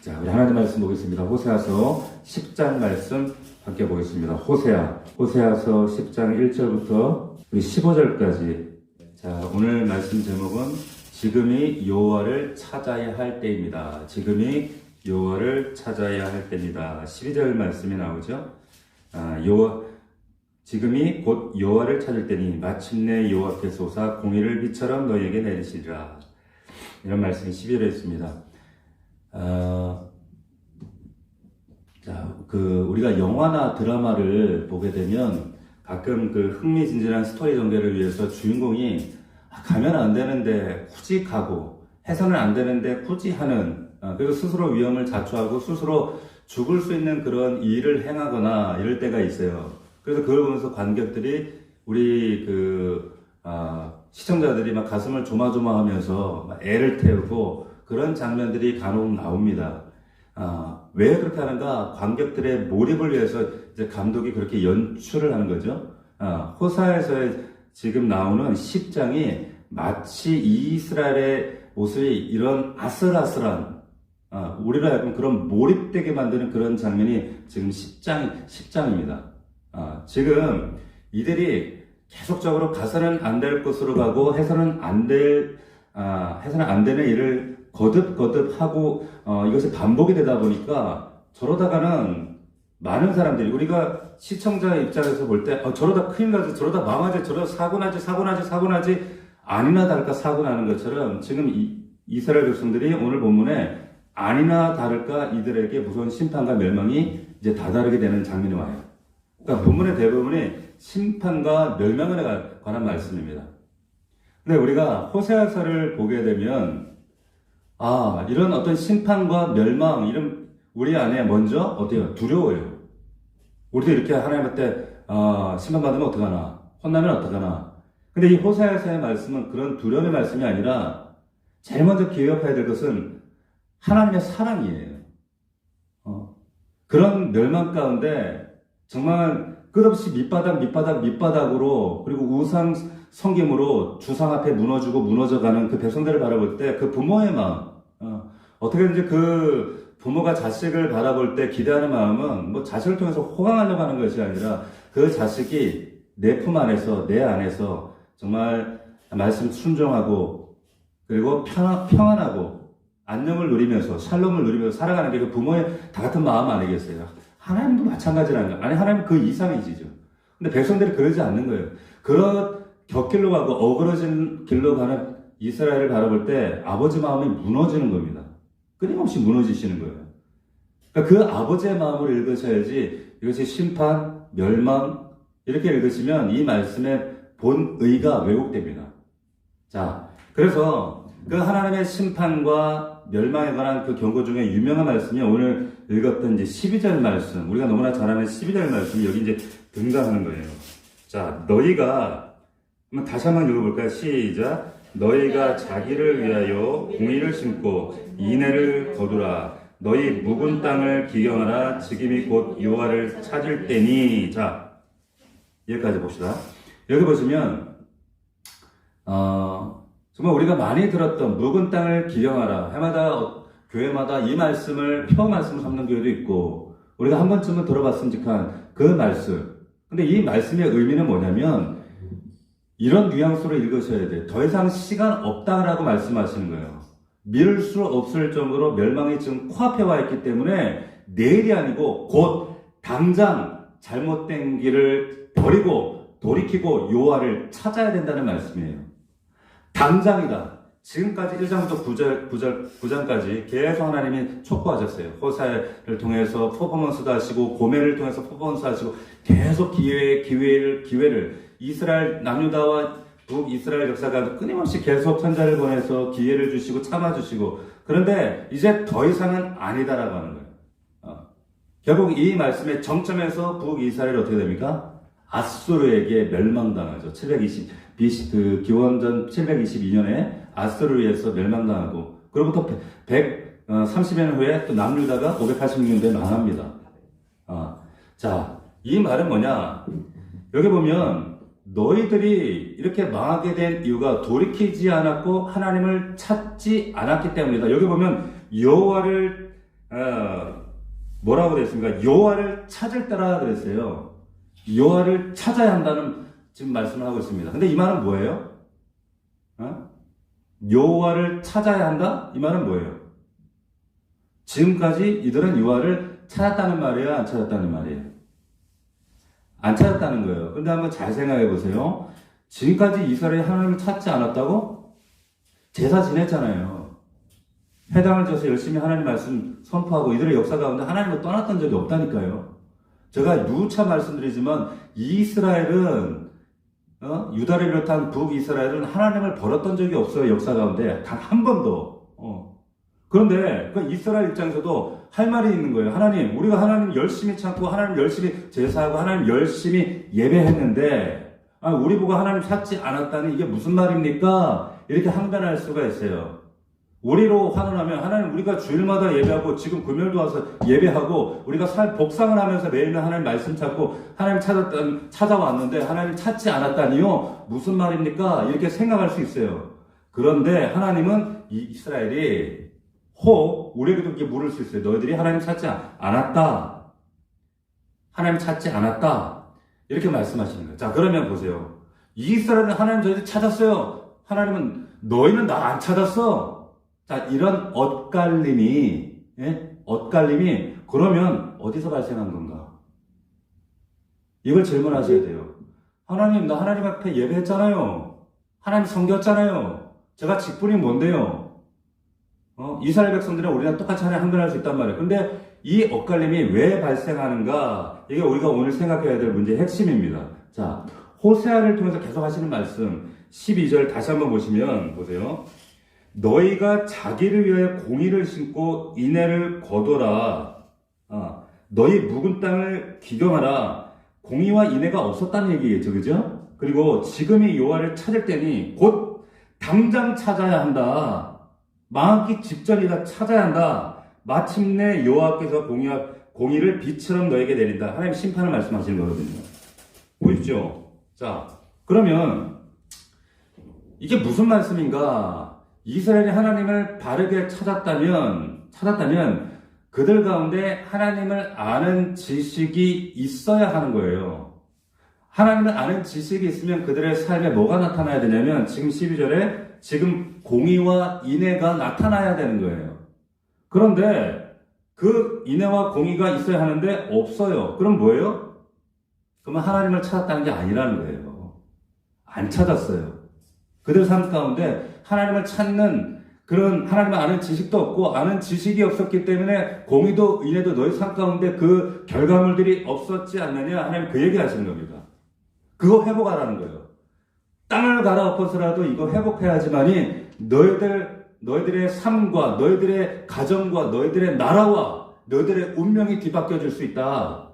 자, 우리 하나님 말씀 보겠습니다. 호세아서 10장 말씀 함께 보겠습니다. 호세아서 10장 1절부터 우리 15절까지. 자, 오늘 말씀 제목은 지금이 여호와를 찾아야 할 때입니다. 지금이 여호와를 찾아야 할 때입니다. 12절 말씀이 나오죠. 지금이 곧 여호와를 찾을 때니 마침내 여호와께서 오사 공의를 비처럼 너희에게 내리시리라. 이런 말씀이 12절에 있습니다. 우리가 영화나 드라마를 보게 되면 가끔 그 흥미진진한 스토리 전개를 위해서 주인공이 가면 안 되는데 굳이 가고 해서는 안 되는데 굳이 하는, 그리고 스스로 위험을 자초하고 스스로 죽을 수 있는 그런 일을 행하거나 이럴 때가 있어요. 그래서 그걸 보면서 관객들이 우리 시청자들이 막 가슴을 조마조마하면서 막 애를 태우고 그런 장면들이 간혹 나옵니다. 왜 그렇게 하는가? 관객들의 몰입을 위해서 이제 감독이 그렇게 연출을 하는 거죠. 호사에서 지금 나오는 10장이 마치 이스라엘의 모습이 이런 아슬아슬한, 우리가 약간 그런 몰입되게 만드는 그런 장면이 지금 10장입니다. 지금 이들이 계속적으로 가서는 안 될 곳으로 가고 해서는 안 되는 일을 거듭 하고, 이것이 반복이 되다 보니까 저러다가는 많은 사람들이, 우리가 시청자 입장에서 볼 때, 저러다 큰일 나지, 저러다 망하지, 저러다 사고 나지, 아니나 다를까 사고 나는 것처럼 지금 이스라엘 백성들이 오늘 본문에 아니나 다를까 이들에게 무서운 심판과 멸망이 이제 다다르게 되는 장면이 와요. 그러니까 본문의 대부분이 심판과 멸망에 관한 말씀입니다. 근데 우리가 호세아서를 보게 되면 이런 어떤 심판과 멸망, 이런 우리 안에 먼저 어때요? 두려워요. 우리도 이렇게 하나님한테 심판받으면 어떡하나, 혼나면 어떡하나. 근데 이 호세아서의 말씀은 그런 두려움의 말씀이 아니라 제일 먼저 기억해야 될 것은 하나님의 사랑이에요. 그런 멸망 가운데 정말 끝없이 밑바닥으로, 그리고 우상 성김으로 주상 앞에 무너져가는 그 백성들을 바라볼 때 그 부모의 마음, 어떻게든지 그 부모가 자식을 바라볼 때 기대하는 마음은 뭐 자식을 통해서 호강하려고 하는 것이 아니라 그 자식이 내 품 안에서, 내 안에서 정말 말씀 순종하고 그리고 평안하고 안녕을 누리면서 샬롬을 누리면서 살아가는 게 그 부모의 다 같은 마음 아니겠어요? 하나님도 마찬가지라는 거예요. 아니, 하나님 그 이상이시죠. 근데 백성들이 그러지 않는 거예요. 그런 곁길로 가고 어그러진 길로 가는 이스라엘을 바라볼 때 아버지 마음이 무너지는 겁니다. 끊임없이 무너지시는 거예요. 그러니까 그 아버지의 마음을 읽으셔야지 이것이 심판, 멸망 이렇게 읽으시면 이 말씀의 본의가 왜곡됩니다. 자, 그래서 그 하나님의 심판과 멸망에 관한 그 경고 중에 유명한 말씀이 오늘 읽었던 이제 12절 말씀, 우리가 너무나 잘 아는 12절 말씀이 여기 이제 등장하는 거예요. 자, 너희가 다시 한번 읽어볼까요? 시작. 너희가 자기를 위하여 공의를 심고 인애를 거두라. 너희 묵은 땅을 기경하라. 지금이 곧 여호와를 찾을 때니. 자, 여기까지 봅시다. 여기 보시면 정말 우리가 많이 들었던 묵은 땅을 기경하라. 해마다 교회마다 이 말씀을 표 말씀을 삼는 교회도 있고 우리가 한 번쯤은 들어봤음직한 그 말씀. 근데 이 말씀의 의미는 뭐냐면 이런 뉘앙스로 읽으셔야 돼. 더 이상 시간 없다라고 말씀하시는 거예요. 미룰 수 없을 정도로 멸망이 지금 코앞에 와 있기 때문에 내일이 아니고 곧 당장 잘못된 길을 버리고 돌이키고 여호와를 찾아야 된다는 말씀이에요. 당장이다. 지금까지 1장부터 9장까지 계속 하나님이 촉구하셨어요. 호사를 통해서 퍼포먼스도 하시고 고멜을 통해서 퍼포먼스 하시고 계속 기회를 이스라엘 남유다와 북이스라엘 역사가 끊임없이 계속 선자를 보내서 기회를 주시고 참아주시고 그런데 이제 더 이상은 아니다라고 하는 거예요. 결국 이 말씀의 정점에서 북이스라엘이 어떻게 됩니까? 아수르에게 멸망당하죠. 기원전 722년에 아수르에서 멸망당하고 그로부터 130년 후에 또 남유다가 586년도에 망합니다. 자, 이 말은 뭐냐? 여기 보면 너희들이 이렇게 망하게 된 이유가 돌이키지 않았고 하나님을 찾지 않았기 때문이다. 여기 보면 여호와를 뭐라고 됐습니까? 여호와를 찾을 때라 그랬어요. 여호와를 찾아야 한다는 지금 말씀을 하고 있습니다. 근데 이 말은 뭐예요? 여호와를 찾아야 한다? 이 말은 뭐예요? 지금까지 이들은 여호와를 찾았다는 말이에요? 안 찾았다는 말이에요? 안 찾았다는 거예요. 그런데 한번 잘 생각해 보세요. 지금까지 이스라엘이 하나님을 찾지 않았다고? 제사 지냈잖아요. 회당을 져서 열심히 하나님 말씀 선포하고 이들의 역사 가운데 하나님을 떠났던 적이 없다니까요. 제가 누차 말씀드리지만 이스라엘은 유다를 비롯한 북이스라엘은 하나님을 버렸던 적이 없어요. 역사 가운데 단 한 번도. 그런데 그 이스라엘 입장에서도 할 말이 있는 거예요. 하나님, 우리가 하나님 열심히 찾고 하나님 열심히 제사하고 하나님 열심히 예배했는데 우리 보고 하나님 찾지 않았다니 이게 무슨 말입니까? 이렇게 항변할 수가 있어요. 우리로 환원하면 하나님 우리가 주일마다 예배하고 지금 금요일도 와서 예배하고 우리가 복상을 하면서 매일매일 하나님 말씀 찾고 하나님 찾아왔는데 하나님 찾지 않았다니요? 무슨 말입니까? 이렇게 생각할 수 있어요. 그런데 하나님은 이스라엘이 우리에게도 이렇게 물을 수 있어요. 너희들이 하나님 찾지 않았다. 하나님 찾지 않았다. 이렇게 말씀하시는 거예요. 자, 그러면 보세요. 이스라엘은 하나님 저희들 찾았어요. 하나님은 너희는 나 안 찾았어. 자, 이런 엇갈림이 그러면 어디서 발생한 건가? 이걸 질문하셔야 돼요. 하나님, 나 하나님 앞에 예배했잖아요. 하나님 섬겼잖아요. 제가 직분이 뭔데요? 이스라엘 백성들은 우리랑 똑같이 하나님 항변할 수 있단 말이에요. 근데 이 엇갈림이 왜 발생하는가? 이게 우리가 오늘 생각해야 될 문제의 핵심입니다. 자, 호세아를 통해서 계속 하시는 말씀 12절 다시 한번 보시면 보세요. 너희가 자기를 위하여 공의를 심고 인애를 거둬라. 너희 묵은 땅을 기경하라. 공의와 인애가 없었다는 얘기겠죠, 그죠? 그리고 지금이 여호와를 찾을 때니 곧 당장 찾아야 한다. 망하기 직전이다. 찾아야 한다. 마침내 여호와께서 공의를 빛처럼 너에게 내린다. 하나님 심판을 말씀하시는 거거든요. 보이시죠? 자, 그러면 이게 무슨 말씀인가? 이스라엘이 하나님을 바르게 찾았다면 그들 가운데 하나님을 아는 지식이 있어야 하는 거예요. 하나님을 아는 지식이 있으면 그들의 삶에 뭐가 나타나야 되냐면 지금 12절에 지금 공의와 인애가 나타나야 되는 거예요. 그런데 그 인애와 공의가 있어야 하는데 없어요. 그럼 뭐예요? 그러면 하나님을 찾았다는 게 아니라는 거예요. 안 찾았어요. 그들 삶 가운데 하나님을 찾는 그런 하나님을 아는 지식도 없고 아는 지식이 없었기 때문에 공의도 인애도 너희 삶 가운데 그 결과물들이 없었지 않느냐 하나님 그 얘기 하시는 겁니다. 그거 회복하라는 거예요. 땅을 갈아엎어서라도 이거 회복해야지만이 너희들의 삶과 너희들의 가정과 너희들의 나라와 너희들의 운명이 뒤바뀌어질 수 있다.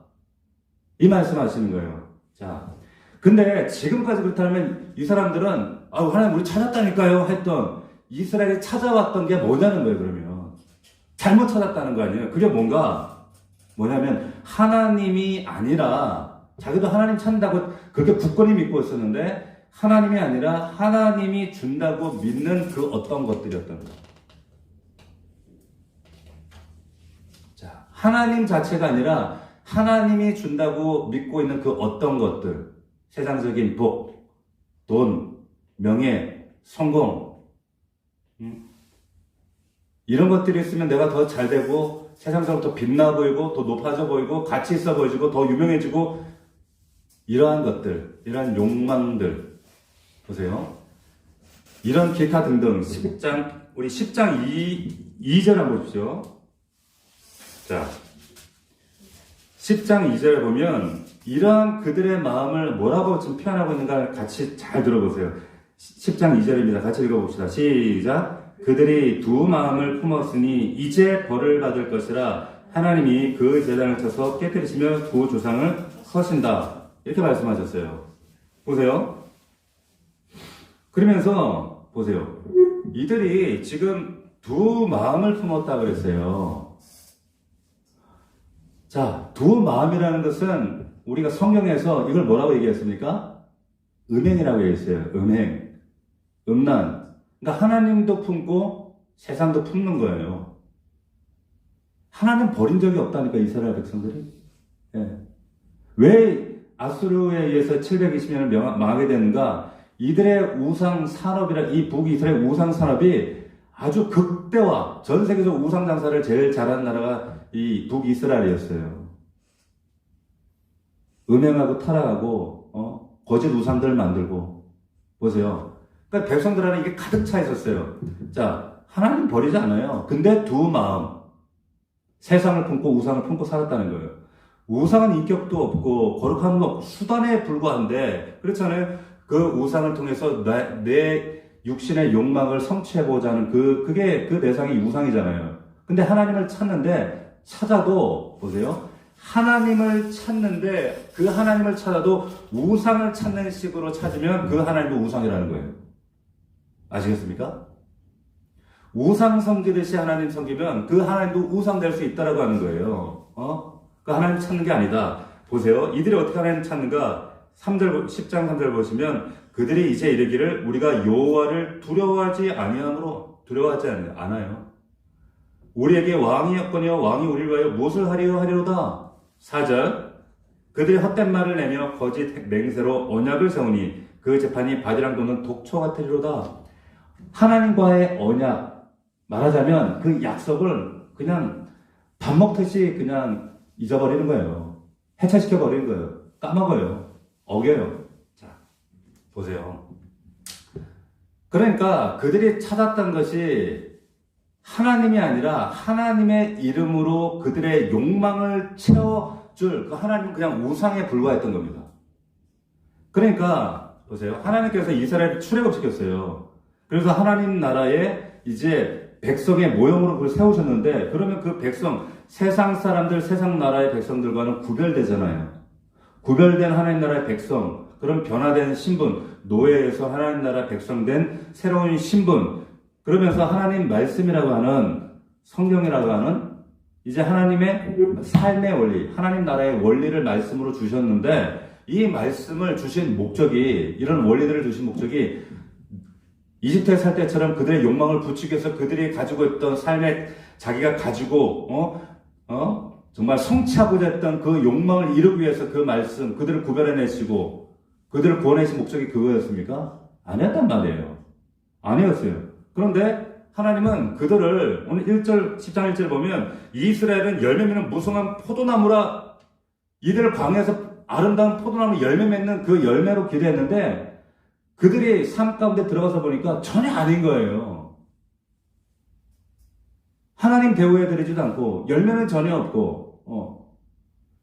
이 말씀 하시는 거예요. 자, 근데 지금까지 그렇다면 이 사람들은 하나님 우리 찾았다니까요 했던 이스라엘이 찾아왔던 게 뭐냐는 거예요. 그러면 잘못 찾았다는 거 아니에요. 그게 뭐냐면 하나님이 아니라 자기도 하나님 찾는다고 그렇게 굳건히 믿고 있었는데 하나님이 아니라 하나님이 준다고 믿는 그 어떤 것들이었던 거예요. 자, 하나님 자체가 아니라 하나님이 준다고 믿고 있는 그 어떤 것들, 세상적인 복, 돈, 명예, 성공, 이런 것들이 있으면 내가 더 잘 되고 세상적으로 더 빛나 보이고 더 높아져 보이고 가치 있어 보이고 더 유명해지고 이러한 것들, 이러한 욕망들 보세요. 이런 기타 등등 10장 2절 한번 보십시오. 자, 10장 2절에 보면 이러한 그들의 마음을 뭐라고 지금 표현하고 있는가 같이 잘 들어보세요. 10장 2절입니다. 같이 읽어봅시다. 시작. 그들이 두 마음을 품었으니 이제 벌을 받을 것이라 하나님이 그 제단을 쳐서 깨뜨리시며 두 조상을 서신다. 이렇게 말씀하셨어요. 보세요. 그러면서 보세요. 이들이 지금 두 마음을 품었다 그랬어요. 자, 두 마음이라는 것은 우리가 성경에서 이걸 뭐라고 얘기했습니까? 음행이라고 얘기했어요. 음란. 그러니까 하나님도 품고 세상도 품는 거예요. 하나님 버린 적이 없다니까, 이스라엘 백성들이. 예. 왜 아수르에 의해서 720년을 망하게 되는가? 이들의 우상 산업이라, 이 북이스라엘 우상 산업이 아주 극대화, 전 세계적으로 우상 장사를 제일 잘하는 나라가 이 북이스라엘이었어요. 음행하고 타락하고, 거짓 우상들 만들고. 보세요. 그러니까 백성들 안에 이게 가득 차 있었어요. 자, 하나님 버리지 않아요. 근데 두 마음. 세상을 품고 우상을 품고 살았다는 거예요. 우상은 인격도 없고 거룩함도 없고 수단에 불과한데, 그렇잖아요. 그 우상을 통해서 내 육신의 욕망을 성취해보자 하는 그게 그 대상이 우상이잖아요. 근데 하나님을 찾는데, 찾아도, 보세요. 하나님을 찾는데, 그 하나님을 찾아도 우상을 찾는 식으로 찾으면 그 하나님도 우상이라는 거예요. 아시겠습니까? 우상 섬기듯이 하나님 섬기면 그 하나님도 우상 될 수 있다라고 하는 거예요. 그 하나님 찾는 게 아니다. 보세요. 이들이 어떻게 하나님 찾는가? 10장 3절 보시면, 그들이 이제 이르기를 우리가 여호와를 두려워하지 않아요. 우리에게 왕이 없거니와 왕이 우리를 위하여 무엇을 하려 하리로다. 4절, 그들이 헛된 말을 내며 거짓 맹세로 언약을 세우니 그 재판이 바디랑 도는 독초 같으리로다. 하나님과의 언약, 말하자면 그 약속을 그냥 밥 먹듯이 그냥 잊어버리는 거예요. 해체시켜버리는 거예요. 까먹어요. 어겨요. 자, 보세요. 그러니까 그들이 찾았던 것이 하나님이 아니라 하나님의 이름으로 그들의 욕망을 채워줄 그 하나님은 그냥 우상에 불과했던 겁니다. 그러니까 보세요. 하나님께서 이스라엘을 출애굽시켰어요. 그래서 하나님 나라에 이제 백성의 모형으로 그걸 세우셨는데, 그러면 그 백성, 세상 사람들, 세상 나라의 백성들과는 구별되잖아요. 구별된 하나님 나라의 백성, 그런 변화된 신분, 노예에서 하나님 나라 백성 된 새로운 신분, 그러면서 하나님 말씀이라고 하는, 성경이라고 하는 이제 하나님의 삶의 원리, 하나님 나라의 원리를 말씀으로 주셨는데, 이 말씀을 주신 목적이, 이런 원리들을 주신 목적이 이집트에 살 때처럼 그들의 욕망을 부추기 위해서 그들이 가지고 있던 삶에 자기가 가지고 정말 성취하고자 했던 그 욕망을 이루기 위해서 그 말씀, 그들을 구별해내시고 그들을 구원하신 목적이 그거였습니까? 아니었단 말이에요. 아니었어요. 그런데 하나님은 그들을, 오늘 10장 1절 보면, 이스라엘은 열매 맺는 무성한 포도나무라, 이들을 광야에서 아름다운 포도나무 열매 맺는 그 열매로 기대했는데, 그들이 삶 가운데 들어가서 보니까 전혀 아닌 거예요. 하나님 대우해드리지도 않고, 열매는 전혀 없고,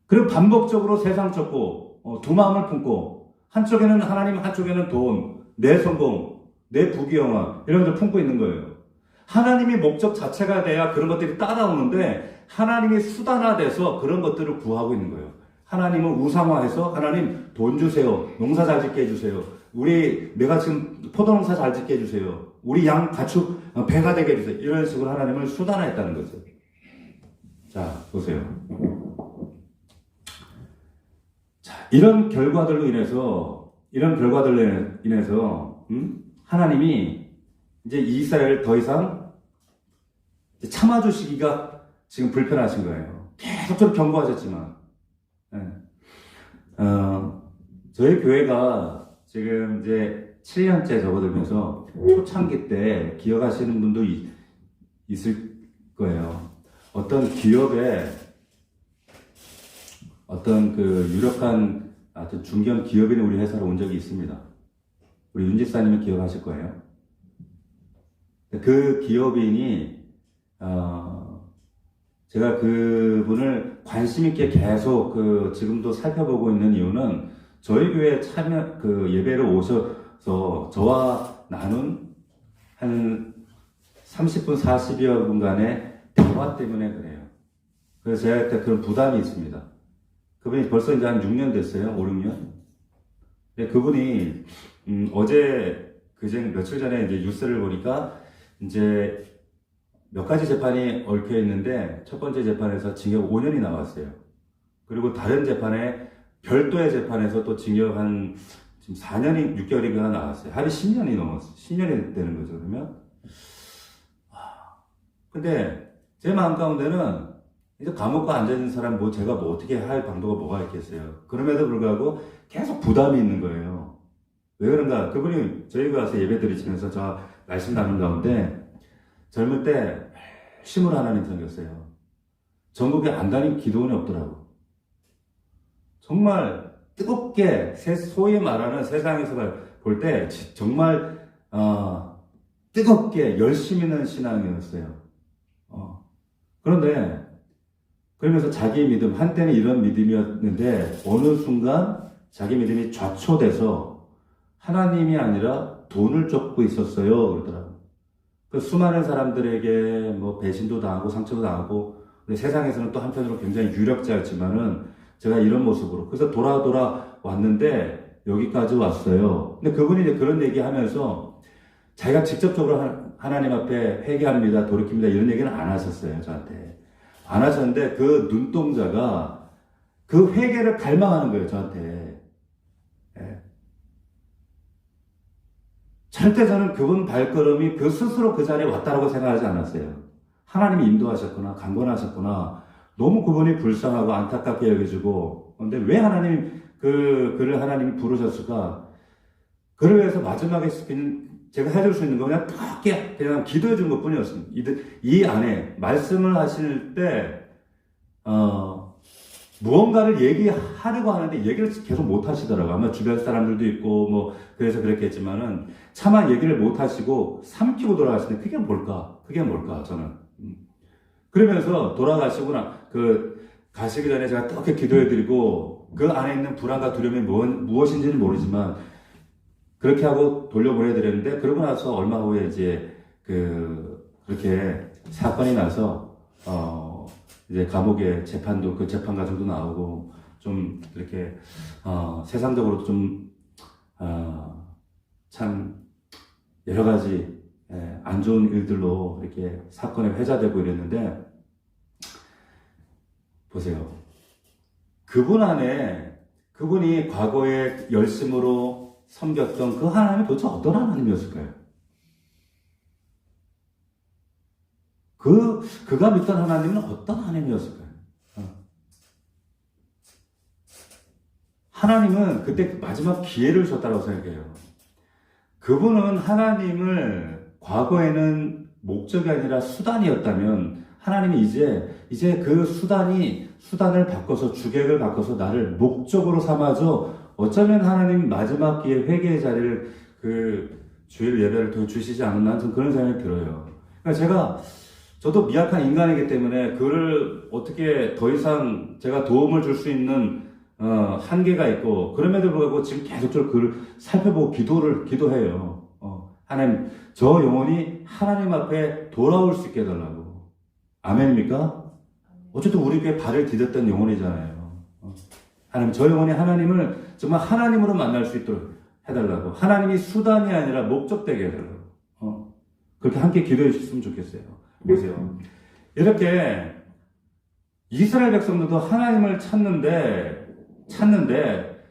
그리고 반복적으로 세상 쫓고, 두 마음을 품고, 한쪽에는 하나님, 한쪽에는 돈, 내 성공, 내 부귀영화, 이런 것을 품고 있는 거예요. 하나님이 목적 자체가 돼야 그런 것들이 따라오는데, 하나님이 수단화돼서 그런 것들을 구하고 있는 거예요. 하나님은 우상화해서, 하나님 돈 주세요. 농사 잘 짓게 해주세요. 내가 지금 포도농사 잘 짓게 해주세요. 우리 양 가축 배가 되게 해주세요. 이런 식으로 하나님을 수단화했다는 거죠. 자, 보세요. 자, 이런 결과들로 인해서, 하나님이 이제 이스라엘을 더 이상 참아주시기가 지금 불편하신 거예요. 계속적으로 경고하셨지만, 저희 교회가 지금 이제 7년째 접어들면서 초창기 때 기억하시는 분도 있을 거예요. 어떤 기업에, 어떤 그 유력한 중견 기업인이 우리 회사로 온 적이 있습니다. 우리 윤 집사님은 기억하실 거예요. 그 기업인이, 제가 그분을 관심있게 계속 지금도 살펴보고 있는 이유는, 저희 교회 예배를 오셔서 저와 나눈 한 30분, 40여 분간의 대화 때문에 그래요. 그래서 제가 그런 부담이 있습니다. 그분이 벌써 이제 한 6년 됐어요. 5, 6년. 근데 그분이, 며칠 전에 이제 뉴스를 보니까 이제 몇 가지 재판이 얽혀 있는데, 첫 번째 재판에서 징역 5년이 나왔어요. 그리고 다른 재판에, 별도의 재판에서 또 징역 지금 4년이 6개월인가 나왔어요. 합의 10년이 넘었어요. 10년이 되는 거죠, 그러면. 근데 제 마음 가운데는 이제 감옥에 앉아있는 사람 뭐 제가 뭐 어떻게 할 방도가 뭐가 있겠어요. 그럼에도 불구하고 계속 부담이 있는 거예요. 왜 그런가? 그분이 저희가 와서 예배 드리시면서 저 말씀 나눈 가운데 젊을 때 열심으로 하나님 섬겼어요. 전국에 안 다닌 기도원이 없더라고. 정말 뜨겁게 소위 말하는 세상에서 볼 때 정말 뜨겁게 열심 있는 신앙이었어요. 그런데 그러면서 자기 믿음, 한때는 이런 믿음이었는데 어느 순간 자기 믿음이 좌초돼서 하나님이 아니라 돈을 쫓고 있었어요. 그러더라고요. 그 수많은 사람들에게 뭐 배신도 당하고 상처도 당하고, 근데 세상에서는 또 한편으로 굉장히 유력자였지만은 제가 이런 모습으로 그래서 돌아 왔는데 여기까지 왔어요. 근데 그분이 이제 그런 얘기 하면서 자기가 직접적으로 하나님 앞에 회개합니다, 돌이킵니다 이런 얘기는 안 하셨어요. 저한테 안 하셨는데 그 눈동자가 그 회개를 갈망하는 거예요. 저한테. 예. 절대 저는 그분 발걸음이 그 스스로 그 자리에 왔다라고 생각하지 않았어요. 하나님이 인도하셨구나, 강권하셨구나. 너무 그분이 불쌍하고 안타깝게 여겨지고, 근데 왜 그를 하나님이 부르셨을까? 그를 위해서 마지막에 제가 해줄 수 있는 거 그냥 크게 그냥 기도해 준 것 뿐이었습니다. 이 안에 말씀을 하실 때, 무언가를 얘기하려고 하는데 얘기를 계속 못 하시더라고요. 아마 주변 사람들도 있고, 뭐, 그래서 그랬겠지만은, 차마 얘기를 못 하시고, 삼키고 돌아가시는데, 그게 뭘까, 저는. 그러면서 돌아가시구나. 가시기 전에 제가 그렇게 기도해드리고, 그 안에 있는 불안과 두려움이 무엇인지는 모르지만, 그렇게 하고 돌려보내드렸는데, 그러고 나서 얼마 후에 이제, 그렇게 사건이 나서, 이제 감옥에 그 재판 과정도 나오고, 좀, 이렇게, 세상적으로도 좀, 참, 여러 가지, 안 좋은 일들로 이렇게 사건에 회자되고 이랬는데, 보세요. 그분이 과거에 열심으로 섬겼던 그 하나님이 도대체 어떤 하나님이었을까요? 그가 믿던 하나님은 어떤 하나님이었을까요? 하나님은 그때 마지막 기회를 줬다고 생각해요. 그분은 하나님을 과거에는 목적이 아니라 수단이었다면 하나님이 이제 그 수단을 바꿔서 주객을 바꿔서 나를 목적으로 삼아줘. 어쩌면 하나님 마지막 기회 회개의 자리를 주일 예배를 통해 주시지 않았나 좀 그런 생각이 들어요. 그러니까 저도 미약한 인간이기 때문에 그를 어떻게 더 이상 제가 도움을 줄 수 있는 한계가 있고, 그럼에도 불구하고 지금 계속 그를 살펴보고 기도해요. 하나님, 저 영혼이 하나님 앞에 돌아올 수 있게 해달라고. 아멘입니까? 어쨌든 우리 교회 발을 디뎠던 영혼이잖아요. 하나님, 저 영혼이 하나님을 정말 하나님으로 만날 수 있도록 해달라고. 하나님이 수단이 아니라 목적되게 해달라고. 그렇게 함께 기도해 주셨으면 좋겠어요. 보세요. 이렇게 이스라엘 백성들도 하나님을 찾는데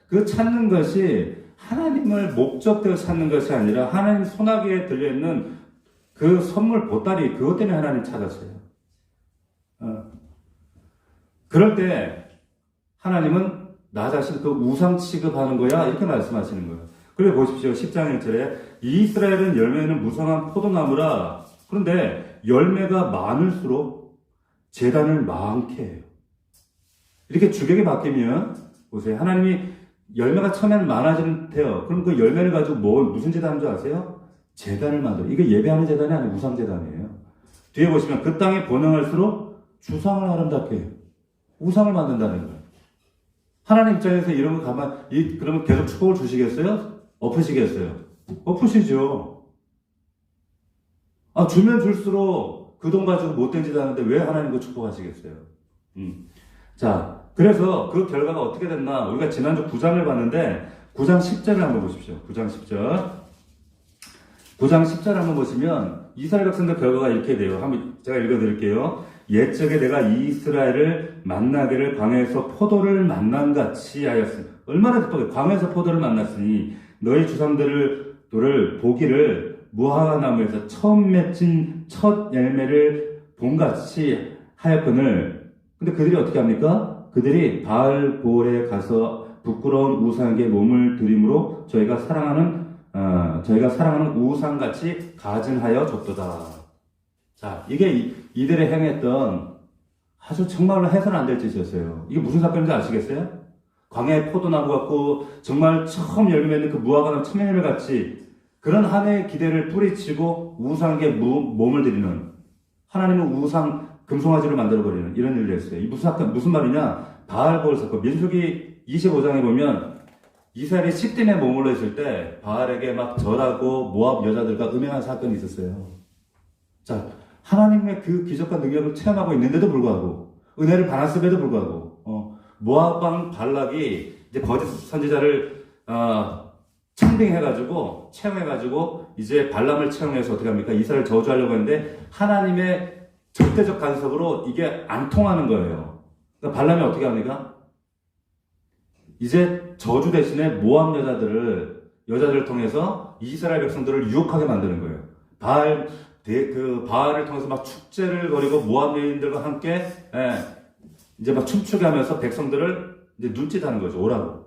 그 찾는 것이 하나님을 목적대로 찾는 것이 아니라 하나님 손아귀에 들려있는 그 선물 보따리, 그것 때문에 하나님 찾았어요. 그럴 때 하나님은 나 자신 그 우상 취급하는 거야 이렇게 말씀하시는 거예요. 그리고 보십시오. 10장 1절에 이스라엘은 열매는 무성한 포도나무라. 그런데 열매가 많을수록 재단을 많게 해요. 이렇게 주객이 바뀌면 보세요. 하나님이 열매가 처음에는 많아지는데요. 그럼 그 열매를 가지고 무슨 재단인 줄 아세요? 재단을 만들어요. 이게 예배하는 재단이 아니고 우상 재단이에요. 뒤에 보시면 그 땅에 번영할수록 주상을 아름답게 해요. 우상을 만든다는 거예요. 하나님 입장에서 이런 거 그러면 계속 축복을 주시겠어요? 엎으시겠어요? 엎으시죠. 주면 줄수록 그 돈 가지고 못된 짓 하는데 왜 하나님 그 축복하시겠어요? 자, 그래서 그 결과가 어떻게 됐나? 우리가 지난주 9장을 봤는데 9장 10절을 한번 보십시오. 9장 10절. 9장 10절 한번 보시면 이스라엘 백성들 결과가 이렇게 돼요. 한번 제가 읽어드릴게요. 옛적에 내가 이스라엘을 만나기를 광야에서 포도를 만난 같이 하였으니, 얼마나 뜻밖의 광야에서 포도를 만났으니 너희 주상들을 보기를 무화과나무에서 처음 맺힌 첫 열매를 본같이 하였거늘 근데 그들이 어떻게 합니까? 그들이 바알볼에 가서 부끄러운 우상에게 몸을 들임으로 저희가 사랑하는 우상같이 가증하여 줬도다. 자, 이게 이들의 행했던 아주 정말로 해서는 안 될 짓이었어요. 이게 무슨 사건인지 아시겠어요? 광야에 포도나무 같고 정말 처음 열매 맺는 그 무화과나무 청양열매 같이 그런 한 해의 기대를 뿌리치고 우상에게 몸을 들이는, 하나님은 우상 금송아지를 만들어버리는 이런 일을 했어요. 이 무슨 말이냐? 바알볼 사건. 민수기 25장에 보면 이스라엘이 시딤에 머물러 있을 때 바알에게 막 절하고 모압 여자들과 음행한 사건이 있었어요. 자, 하나님의 그 기적과 능력을 체험하고 있는데도 불구하고, 은혜를 받았음에도 불구하고, 모압 왕 발락이 이제 거짓 선지자를 청빙해가지고 채용해가지고 이제 발람을 채용해서 어떻게 합니까? 이스라엘 저주하려고 했는데 하나님의 절대적 간섭으로 이게 안 통하는 거예요. 그러니까 발람이 어떻게 합니까? 이제 저주 대신에 모압 여자들을 통해서 이스라엘 백성들을 유혹하게 만드는 거예요. 바알을 통해서 막 축제를 벌이고 모압 여인들과 함께 이제 막 춤추게 하면서 백성들을 이제 눈짓하는 거죠. 오라고.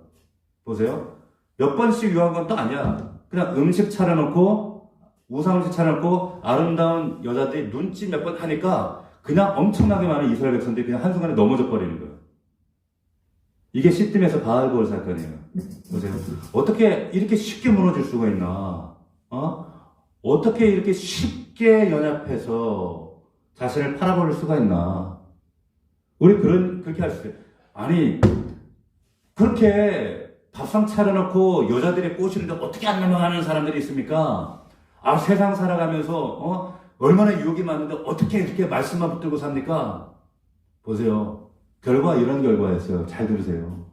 보세요. 몇 번씩 유혹한 건 또 아니야. 그냥 음식 차려놓고 우상 음식 차려놓고 아름다운 여자들이 눈짓 몇 번 하니까 그냥 엄청나게 많은 이스라엘 백성들이 그냥 한순간에 넘어져 버리는 거예요. 이게 시딤에서 바알볼 사건이에요. 보세요. 어떻게 이렇게 쉽게 무너질 수가 있나? 어떻게 이렇게 쉽게 연합해서 자신을 팔아버릴 수가 있나? 우리 그렇게 할 수 있어요. 아니, 그렇게 밥상 차려놓고 여자들이 꼬시는데 어떻게 안 넘어가는 사람들이 있습니까? 세상 살아가면서, 얼마나 유혹이 많은데 어떻게 이렇게 말씀만 붙들고 삽니까? 보세요. 이런 결과였어요. 잘 들으세요.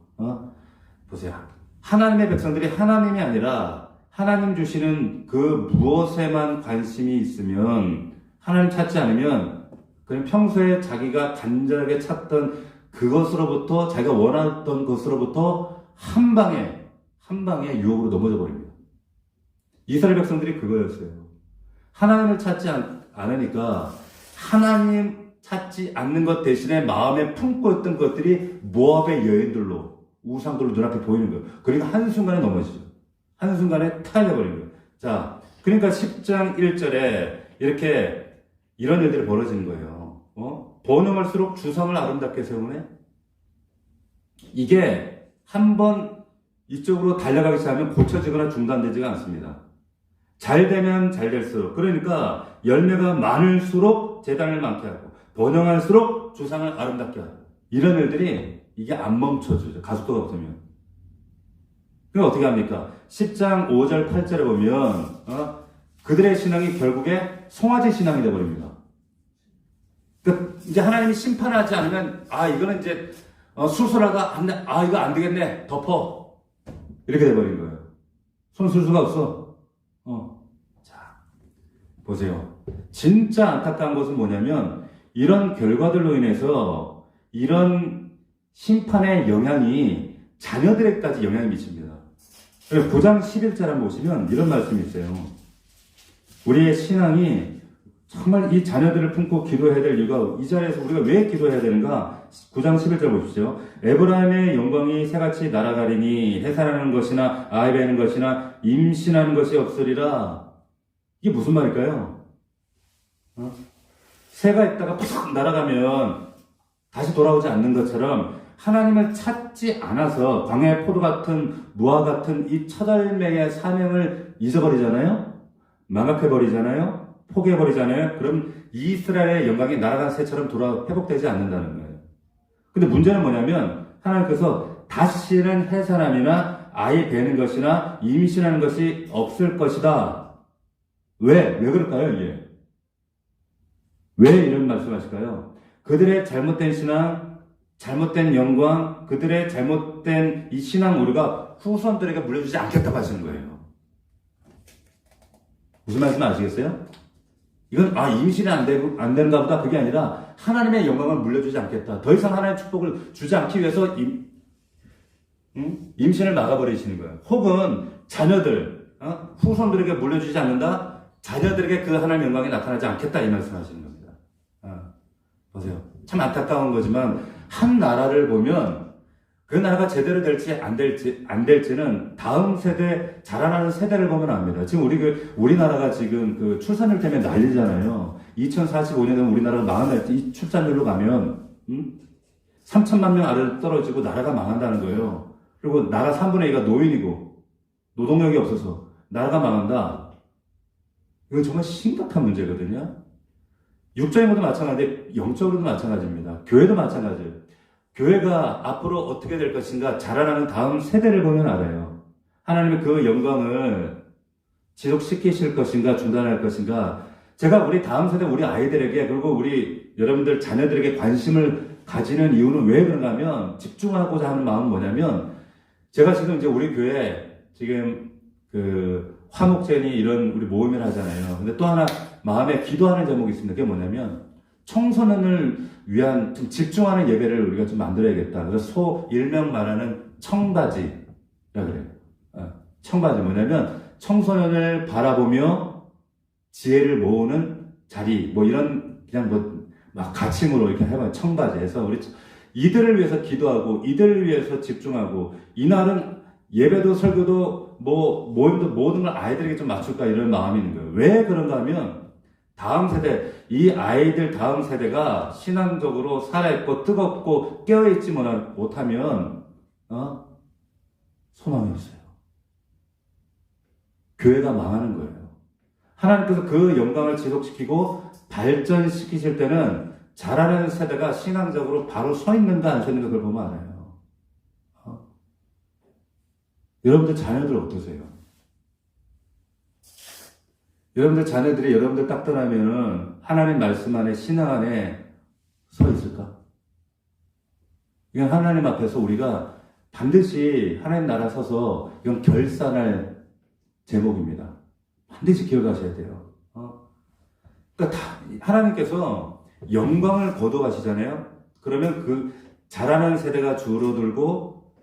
보세요. 하나님의 백성들이 하나님이 아니라 하나님 주시는 그 무엇에만 관심이 있으면, 하나님 찾지 않으면 그냥 평소에 자기가 간절하게 찾던 그것으로부터, 자기가 원하던 것으로부터 한 방에 유혹으로 넘어져 버립니다. 이스라엘 백성들이 그거였어요. 하나님을 찾지 않으니까 하나님 찾지 않는 것 대신에 마음에 품고 있던 것들이 모압의 여인들로, 우상들로 눈앞에 보이는 거예요. 그러니까 한순간에 넘어지죠. 한순간에 타협해버린 거예요. 자, 그러니까 10장 1절에 이런 일들이 벌어지는 거예요. 번영할수록 주상을 아름답게 세우네? 이게 한번 이쪽으로 달려가기 시작하면 고쳐지거나 중단되지가 않습니다. 잘 되면 잘 될수록, 그러니까 열매가 많을수록 재단을 많게 하고, 번영할수록 주상을 아름답게 하고, 이런 일들이 이게 안 멈춰지죠. 가속도가 없으면. 그럼 어떻게 합니까? 10장 5절 8절에 보면 그들의 신앙이 결국에 송아지 신앙이 되어버립니다. 그러니까 이제 하나님이 심판하지 않으면 이거는 이제 술술하다 이거 안 되겠네 덮어 이렇게 돼버린 거예요. 손 쓸 수가 없어. 자, 보세요. 진짜 안타까운 것은 뭐냐면 이런 결과들로 인해서 이런 심판의 영향이 자녀들에게까지 영향이 미칩니다. 9장 11절 한번 보시면 이런 말씀이 있어요. 우리의 신앙이 정말 이 자녀들을 품고 기도해야 될 이유가, 이 자리에서 우리가 왜 기도해야 되는가? 9장 11절 보십시오. 에브라임의 영광이 새같이 날아가리니 해산하는 것이나 아이베는 것이나 임신하는 것이 없으리라. 이게 무슨 말일까요? 새가 있다가 팍 날아가면 다시 돌아오지 않는 것처럼 하나님을 찾지 않아서 광야의 포도 같은 무화 같은 이 첫 열매의 사명을 잊어버리잖아요. 망각해버리잖아요. 포기해버리잖아요. 그럼 이스라엘의 영광이 날아간 새처럼 회복되지 않는다는 거예요. 근데 문제는 뭐냐면 하나님께서 다시는 해산함이나 아이 베는 것이나 임신하는 것이 없을 것이다. 왜 그럴까요, 이게? 왜 이런 말씀하실까요? 그들의 잘못된 신앙, 잘못된 영광, 그들의 잘못된 이 신앙 오류가 후손들에게 물려주지 않겠다고 하시는 거예요. 무슨 말씀 아시겠어요? 이건 임신이 안 되는가 보다, 그게 아니라 하나님의 영광을 물려주지 않겠다. 더 이상 하나님의 축복을 주지 않기 위해서 임신을 막아버리시는 거예요. 혹은 자녀들, 후손들에게 물려주지 않는다. 자녀들에게 그 하나님의 영광이 나타나지 않겠다, 이 말씀 하시는 겁니다. 보세요. 참 안타까운 거지만 한 나라를 보면 그 나라가 제대로 될지 안 될지는 다음 세대, 자라나는 세대를 보면 압니다. 지금 우리나라가 지금 그 출산율 때문에 난리잖아요. 2045년에 우리나라가 망한다 했지. 이 출산율로 가면, 3천만 명 아래로 떨어지고 나라가 망한다는 거예요. 그리고 나라 3분의 2가 노인이고, 노동력이 없어서 나라가 망한다. 이건 정말 심각한 문제거든요. 육적인 것도 마찬가지인데, 영적으로도 마찬가지입니다. 교회도 마찬가지예요. 교회가 앞으로 어떻게 될 것인가 자라나는 다음 세대를 보면 알아요. 하나님의 그 영광을 지속시키실 것인가 중단할 것인가. 제가 우리 다음 세대 우리 아이들에게 그리고 우리 여러분들 자녀들에게 관심을 가지는 이유는 왜 그런가 하면 집중하고자 하는 마음은 뭐냐면 제가 지금 이제 우리 교회 지금 그 화목제니 이런 우리 모임을 하잖아요. 근데 또 하나 마음에 기도하는 제목이 있습니다. 그게 뭐냐면 청소년을 위한 좀 집중하는 예배를 우리가 좀 만들어야겠다. 그래서 일명 말하는 청바지라 그래요. 청바지 뭐냐면 청소년을 바라보며 지혜를 모으는 자리 뭐 이런 그냥 뭐 막 가칭으로 이렇게 해봐요. 청바지에서 우리 이들을 위해서 기도하고 이들을 위해서 집중하고 이날은 예배도 설교도 뭐 모임도 모든 걸 아이들에게 좀 맞출까 이런 마음이 있는 거예요. 왜 그런가 하면 다음 세대, 이 아이들 다음 세대가 신앙적으로 살아있고 뜨겁고 깨어있지 못하면, 소망이 없어요. 교회가 망하는 거예요. 하나님께서 그 영광을 지속시키고 발전시키실 때는 자라는 세대가 신앙적으로 바로 서 있는가 안 서 있는가 그걸 보면 알아요. 여러분들 자녀들 어떠세요? 여러분들 자녀들이 여러분들 딱 떠나면은 하나님 말씀 안에 신앙 안에 서 있을까? 이건 하나님 앞에서 우리가 반드시 하나님 나라 서서 이건 결산할 제목입니다. 반드시 기억하셔야 돼요. 그러니까 하나님께서 영광을 거둬가시잖아요. 그러면 그 자라는 세대가 줄어들고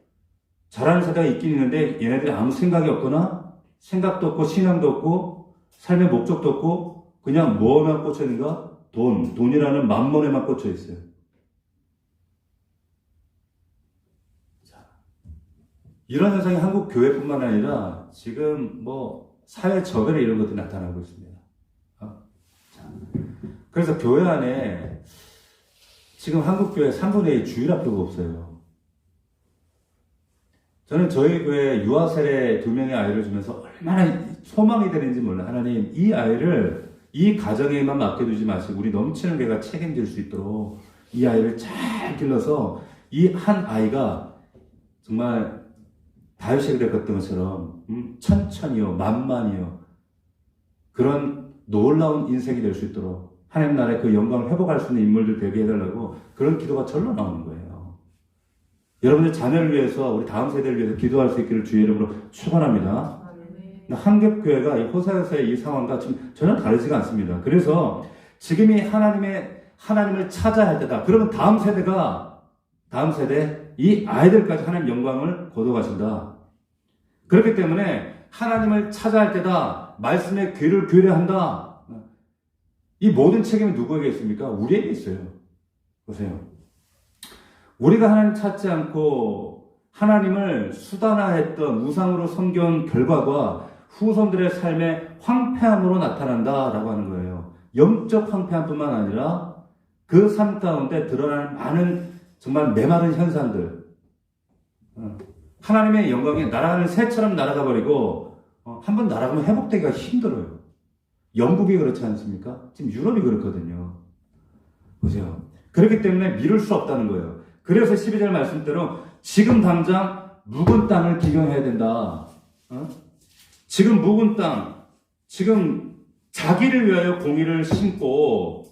자라는 세대가 있긴 있는데 얘네들이 아무 생각이 없거나 생각도 없고 신앙도 없고 삶의 목적도 없고 그냥 뭐에만 꽂혀 있는가? 돈이라는 만몬에만 꽂혀 있어요. 자, 이런 현상이 한국 교회뿐만 아니라 지금 뭐 사회 저변에 이런 것들이 나타나고 있습니다. 자, 그래서 교회 안에 지금 한국 교회 3분의 2 주일학교가 없어요. 저는 저희 교회 유아 세례 2명의 아이를 주면서 얼마나 소망이 되는지 몰라요. 하나님, 이 아이를 이 가정에만 맡겨두지 마시고 우리 넘치는 교회가 책임질 수 있도록 이 아이를 잘 길러서 이 한 아이가 정말 다윗이 그랬던 것처럼 천천히요, 만만히요 그런 놀라운 인생이 될 수 있도록 하나님 나라의 그 영광을 회복할 수 있는 인물들 되게 해달라고 그런 기도가 절로 나오는 거예요. 여러분들 자녀를 위해서 우리 다음 세대를 위해서 기도할 수 있기를 주의 이름으로 축원합니다. 한국교회가 이 호사에서의 이 상황과 지금 전혀 다르지가 않습니다. 그래서 지금이 하나님을 찾아야 할 때다. 그러면 다음 세대 이 아이들까지 하나님 영광을 거둬가신다. 그렇기 때문에 하나님을 찾아야 할 때다. 말씀에 귀를 기울여야 한다. 이 모든 책임이 누구에게 있습니까? 우리에게 있어요. 보세요. 우리가 하나님 찾지 않고 하나님을 수단화했던 우상으로 섬겨온 결과가 후손들의 삶의 황폐함으로 나타난다라고 하는 거예요. 영적 황폐함뿐만 아니라 그 삶 가운데 드러나는 많은 정말 메마른 현상들. 하나님의 영광이 날아가는 새처럼 날아가 버리고 한번 날아가면 회복되기가 힘들어요. 영국이 그렇지 않습니까? 지금 유럽이 그렇거든요. 보세요. 그렇기 때문에 미룰 수 없다는 거예요. 그래서 12절 말씀대로 지금 당장 묵은 땅을 기경해야 된다. 지금 묵은 땅, 지금 자기를 위하여 공의를 심고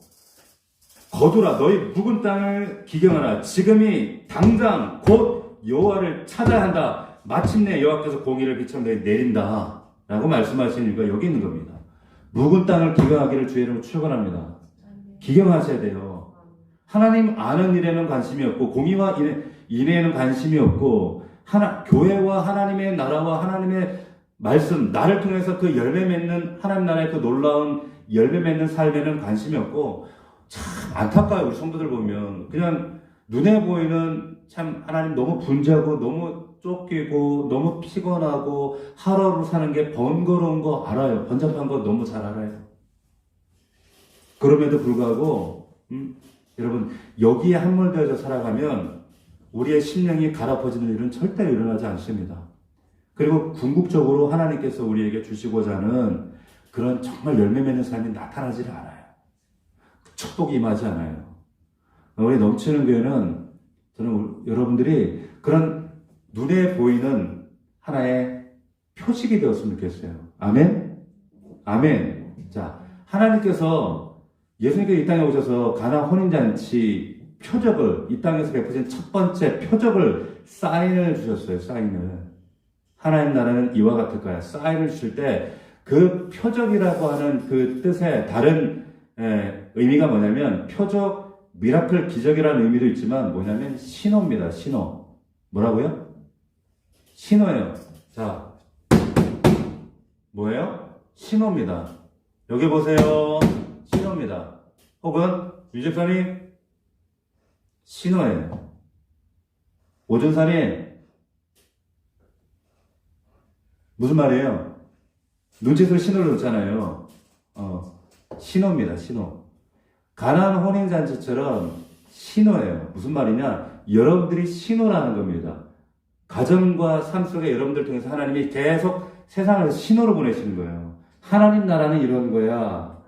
거두라. 너희 묵은 땅을 기경하라. 지금이 당장 곧 여호와를 찾아야 한다. 마침내 여호와께서 공의를 비춰 내린다. 라고 말씀하시는 이유가 여기 있는 겁니다. 묵은 땅을 기경하기를 주의 이름으로 축원합니다. 기경하셔야 돼요. 하나님 아는 일에는 관심이 없고 공의와 인애에는 관심이 없고 교회와 하나님의 나라와 하나님의 말씀, 나를 통해서 그 열매 맺는 하나님 나라의 그 놀라운 열매 맺는 삶에는 관심이 없고 참 안타까워요. 우리 성도들 보면 그냥 눈에 보이는 참 하나님 너무 분주하고 너무 쫓기고 너무 피곤하고 하루하루 사는 게 번거로운 거 알아요. 번잡한 거 너무 잘 알아요. 그럼에도 불구하고 여러분 여기에 함몰되어져 살아가면 우리의 심령이 갈아퍼지는 일은 절대 일어나지 않습니다. 그리고 궁극적으로 하나님께서 우리에게 주시고자 하는 그런 정말 열매 맺는 삶이 나타나지를 않아요. 축복이 임하지 않아요. 우리 넘치는 교회는 저는 여러분들이 그런 눈에 보이는 하나의 표식이 되었으면 좋겠어요. 아멘? 아멘. 자, 하나님께서 예수님께서 이 땅에 오셔서 가나 혼인잔치 표적을, 이 땅에서 베푸신 첫 번째 표적을 사인을 주셨어요. 사인을. 하나님 나라는 이와 같을 거야. 사인을 주실 때 그 표적이라고 하는 그 뜻의 다른 의미가 뭐냐면 표적, 미라클, 기적이라는 의미도 있지만 뭐냐면 신호입니다. 신호. 뭐라고요? 신호예요. 자, 뭐예요? 신호입니다. 여기 보세요. 신호입니다. 혹은 유집사님 신호예요. 오준사님 무슨 말이에요? 눈짓으로 신호를 넣잖아요. 신호입니다. 신호. 가나안 혼인잔치처럼 신호예요. 무슨 말이냐? 여러분들이 신호라는 겁니다. 가정과 삶 속에 여러분들 통해서 하나님이 계속 세상을 신호로 보내시는 거예요. 하나님 나라는 이런 거야.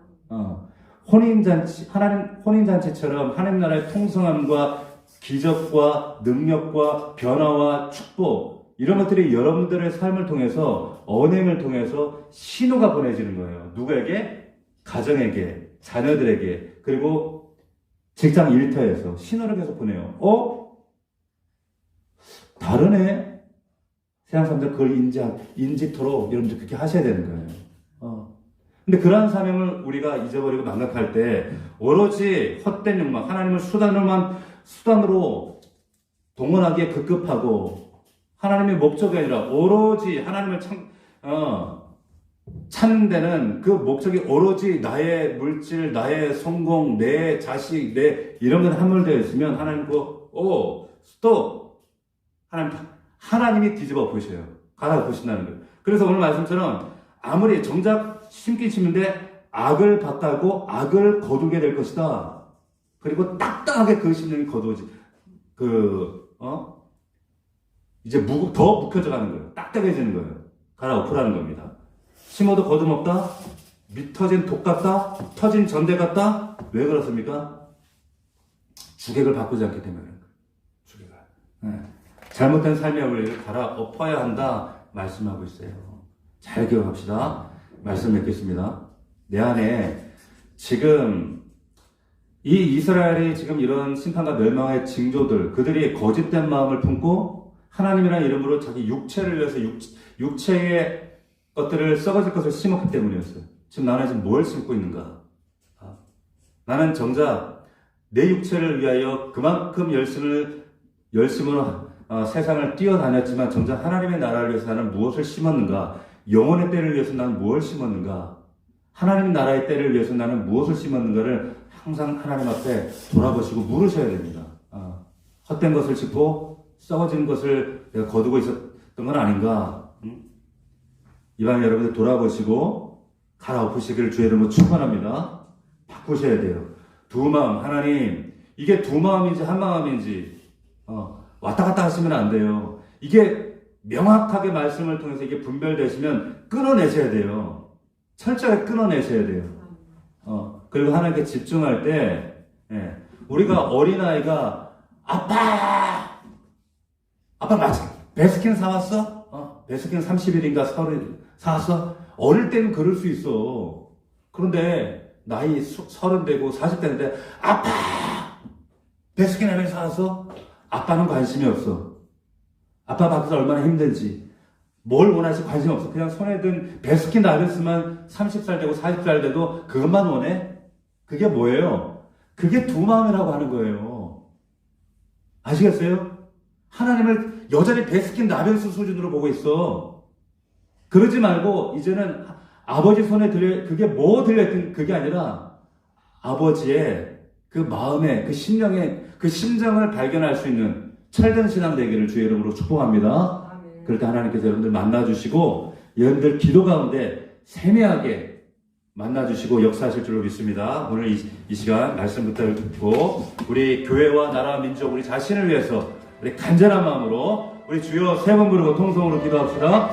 혼인잔치처럼 하나님 나라의 통성함과 기적과 능력과 변화와 축복, 이런 것들이 여러분들의 삶을 통해서, 언행을 통해서 신호가 보내지는 거예요. 누구에게? 가정에게, 자녀들에게, 그리고 직장 일터에서 신호를 계속 보내요. 다르네? 세상 사람들 그걸 인지토록 여러분들 그렇게 하셔야 되는 거예요. 근데 그러한 사명을 우리가 잊어버리고 망각할 때, 오로지 헛된 욕망, 하나님을 수단으로 동원하기에 급급하고, 하나님의 목적이 아니라 오로지 하나님을 찾는 데는 그 목적이 오로지 나의 물질, 나의 성공, 내 자식, 이런 건 함몰되어 있으면 하나님 스톱! 하나님이 뒤집어 보셔요. 갈아 보신다는 거예요. 그래서 오늘 말씀처럼 아무리 정작 심긴 심는데 악을 받다고 악을 거두게 될 것이다. 그리고 딱딱하게 그 심령이 거두어지, 이제 더 묵혀져 가는 거예요. 딱딱해지는 거예요. 갈아엎으라는 겁니다. 심어도 거dum없다? 미터진 독 같다? 터진 전대 같다? 왜 그렇습니까? 주객을 바꾸지 않기 때문에 그런 거예요. 주객을. 네. 잘못된 삶의 원리를 갈아엎어야 한다 말씀하고 있어요. 잘 기억합시다. 말씀 맺겠습니다. 내 안에 지금 이 이스라엘이 지금 이런 심판과 멸망의 징조들, 그들이 거짓된 마음을 품고 하나님이라는 이름으로 자기 육체를 위해서 육체의 것들을 썩어질 것을 심었기 때문이었어요. 지금 나는 지금 뭘 심고 있는가? 나는 정작 내 육체를 위하여 그만큼 열심으로 세상을 뛰어다녔지만 정작 하나님의 나라를 위해서 나는 무엇을 심었는가? 영혼의 때를 위해서 나는 무엇을 심었는가? 하나님 나라의 때를 위해서 나는 무엇을 심었는가를 항상 하나님 앞에 돌아보시고 물으셔야 됩니다. 헛된 것을 짚고 썩어진 것을 내가 거두고 있었던 건 아닌가? 이방인 여러분들 돌아보시고 갈아엎으시기를 주의 이름으로 축원합니다. 바꾸셔야 돼요. 두 마음, 하나님, 이게 두 마음인지 한 마음인지 왔다 갔다 하시면 안 돼요. 이게 명확하게 말씀을 통해서 이게 분별되시면 끊어내셔야 돼요. 철저하게 끊어내셔야 돼요. 그리고 하나님께 집중할 때, 우리가 어린아이가 아빠 맞아. 베스킨 사왔어? 베스킨 30일인가 사왔어? 어릴 때는 그럴 수 있어. 그런데 나이 30 되고 40 되는데 아빠! 베스킨 라빈 사왔어? 아빠는 관심이 없어. 아빠 밖에서 얼마나 힘든지, 뭘 원하지 관심 없어. 그냥 손에 든 베스킨 라빈스만 30살 되고 40살 돼도 그것만 원해? 그게 뭐예요? 그게 두 마음이라고 하는 거예요. 아시겠어요? 하나님을 여전히 베스킨 라빈스 수준으로 보고 있어. 그러지 말고 이제는 아버지 손에 그게 뭐 들려있든 그게 아니라 아버지의 그 마음의, 그 심령의, 그 심정을 발견할 수 있는 철든 신앙 되기를 주의 이름으로 축복합니다. 아멘. 그럴 때 하나님께서 여러분들 만나주시고, 여러분들 기도 가운데 세미하게 만나주시고 역사하실 줄로 믿습니다. 오늘 이 시간 말씀부터 듣고, 우리 교회와 나라, 민족, 우리 자신을 위해서 우리 간절한 마음으로 우리 주여 세 번 부르고 통성으로 기도합시다.